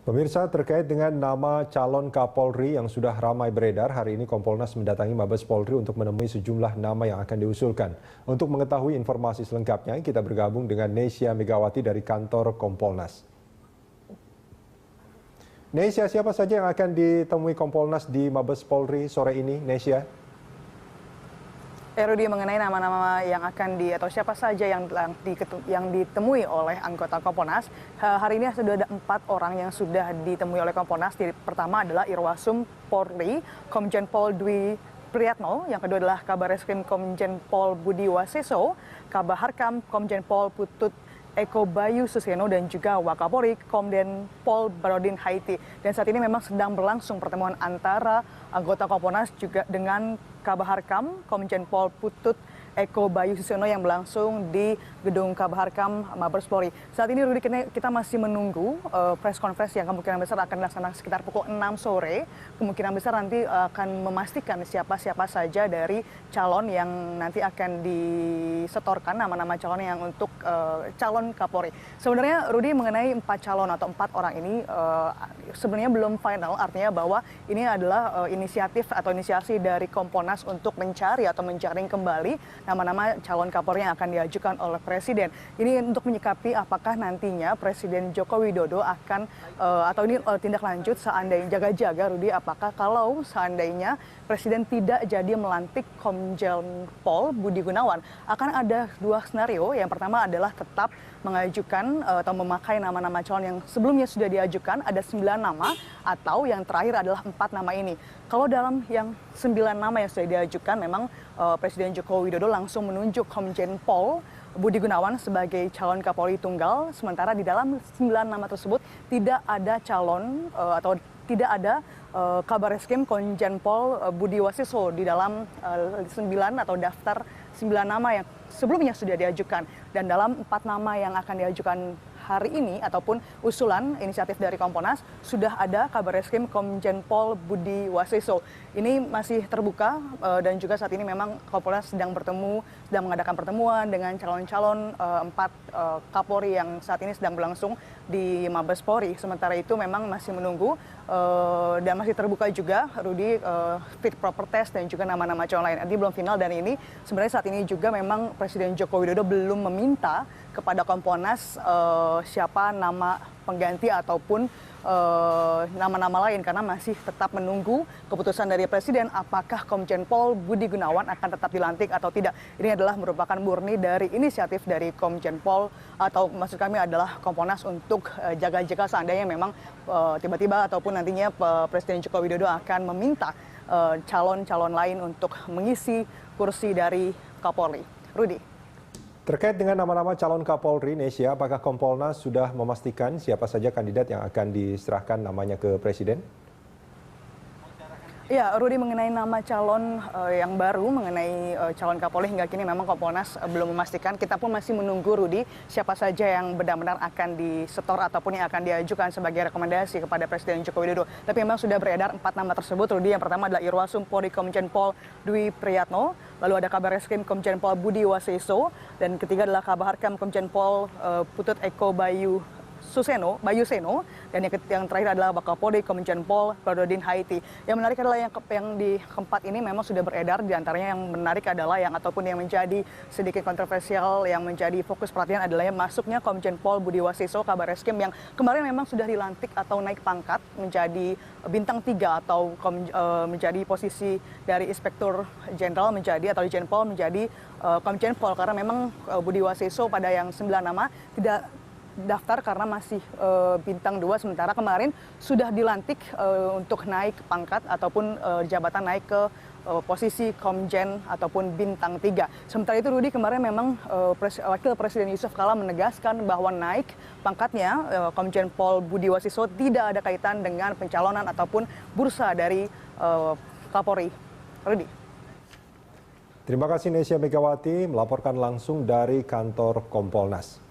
Pemirsa, terkait dengan nama calon Kapolri yang sudah ramai beredar, hari ini Kompolnas mendatangi Mabes Polri untuk menemui sejumlah nama yang akan diusulkan. Untuk mengetahui informasi selengkapnya, kita bergabung dengan Nesya Megawati dari kantor Kompolnas. Nesya, siapa saja yang akan ditemui Kompolnas di Mabes Polri sore ini, Nesya? Rudi, mengenai nama-nama yang akan atau siapa saja yang ditemui oleh anggota Kompolnas, hari ini sudah ada 4 orang yang sudah ditemui oleh Kompolnas. Pertama adalah Irwasum Polri, Komjen Pol Dwi Priyatno, yang kedua adalah Kabar Reskrim Komjen Pol Budi Waseso, Kabar Harkam Komjen Pol Putut Eko Bayu Suseno, dan juga Wakapolri Komjen Pol Barodin Haiti. Dan saat ini memang sedang berlangsung pertemuan antara anggota Kompolnas juga dengan Kabar Harkam Komjen Pol Putut Eko Bayu Suseno yang berlangsung di gedung Kabar Harkam Mabes Polri. Saat ini Rudi, kita masih menunggu press conference yang kemungkinan besar akan dilaksanakan sekitar pukul 6 sore. Kemungkinan besar nanti akan memastikan siapa-siapa saja dari calon yang nanti akan disetorkan, nama-nama calon yang untuk calon Kapolri. Sebenarnya Rudi, mengenai 4 calon atau 4 orang ini sebenarnya belum final, artinya bahwa ini adalah inisiatif atau inisiasi dari Kompolnas untuk mencari atau menjaring kembali nama-nama calon Kapolri yang akan diajukan oleh Presiden. Ini untuk menyikapi apakah nantinya Presiden Joko Widodo akan atau ini tindak lanjut seandainya jaga-jaga, Rudi, apakah kalau seandainya Presiden tidak jadi melantik Komjen Pol Budi Gunawan, akan ada 2 skenario. Yang pertama adalah tetap mengajukan atau memakai nama-nama calon yang sebelumnya sudah diajukan, ada 9 nama, atau yang terakhir adalah 4 nama ini. Kalau dalam yang 9 nama yang sudah diajukan, memang Presiden Joko Widodo langsung menunjuk Komjen Pol Budi Gunawan sebagai calon Kapolri tunggal, sementara di dalam 9 nama tersebut tidak ada calon atau tidak ada Kabar Reskrim Komjen Pol Budi Waseso di dalam 9 atau daftar 9 nama yang sebelumnya sudah diajukan. Dan dalam 4 nama yang akan diajukan hari ini ataupun usulan inisiatif dari Kompolnas, sudah ada Kabar Reskrim Komjen Pol Budi Waseso. Ini masih terbuka dan juga saat ini memang Kompolnas sedang mengadakan pertemuan dengan calon-calon 4 Kapolri yang saat ini sedang berlangsung di Mabes Polri. Sementara itu memang masih menunggu dan masih terbuka juga, Rudi, fit proper test dan juga nama-nama calon lain. Nanti belum final, dan ini sebenarnya saat ini juga memang Presiden Joko Widodo belum meminta kepada Kompolnas siapa nama pengganti ataupun nama-nama lain, karena masih tetap menunggu keputusan dari Presiden apakah Komjen Pol Budi Gunawan akan tetap dilantik atau tidak. Ini adalah merupakan murni dari inisiatif dari Komjen Pol, atau maksud kami adalah Kompolnas, untuk jaga-jaga seandainya memang tiba-tiba ataupun nantinya Presiden Joko Widodo akan meminta calon-calon lain untuk mengisi kursi dari Kapolri. Rudi. Terkait dengan nama-nama calon Kapolri, Nesya, apakah Kompolnas sudah memastikan siapa saja kandidat yang akan diserahkan namanya ke Presiden? Ya, Rudi, mengenai nama calon yang baru, mengenai calon Kapolri hingga kini memang Kompolnas belum memastikan. Kita pun masih menunggu, Rudi, siapa saja yang benar-benar akan disetor ataupun yang akan diajukan sebagai rekomendasi kepada Presiden Joko Widodo. Tapi memang sudah beredar 4 nama tersebut, Rudi. Yang pertama adalah Irwasum Polri Komjen Pol Dwi Priyatno, lalu ada Kabar Reskrim Komjen Pol Budi Waseso, dan ketiga adalah Kabar Harkam Komjen Pol Putut Eko Bayu Seno, dan yang terakhir adalah Wakapolri Komjen Pol Barodin Haiti. Yang menarik adalah yang di keempat ini memang sudah beredar. Di antaranya yang menarik adalah ataupun yang menjadi sedikit kontroversial, yang menjadi fokus perhatian adalah yang masuknya Komjen Pol Budi Waseso, Kabar Reskrim, yang kemarin memang sudah dilantik atau naik pangkat menjadi bintang 3 atau menjadi posisi dari Inspektur Jenderal menjadi atau Dirjen Pol menjadi Komjen Pol, karena memang Budi Waseso pada yang 9 nama tidak daftar karena masih bintang 2, sementara kemarin sudah dilantik untuk naik pangkat ataupun jabatan naik ke posisi Komjen ataupun bintang 3. Sementara itu, Rudi, kemarin memang Wakil Presiden Yusuf Kala menegaskan bahwa naik pangkatnya Komjen Pol Budi Waseso tidak ada kaitan dengan pencalonan ataupun bursa dari Kapolri. Rudi. Terima kasih, Nesya Megawati melaporkan langsung dari kantor Kompolnas.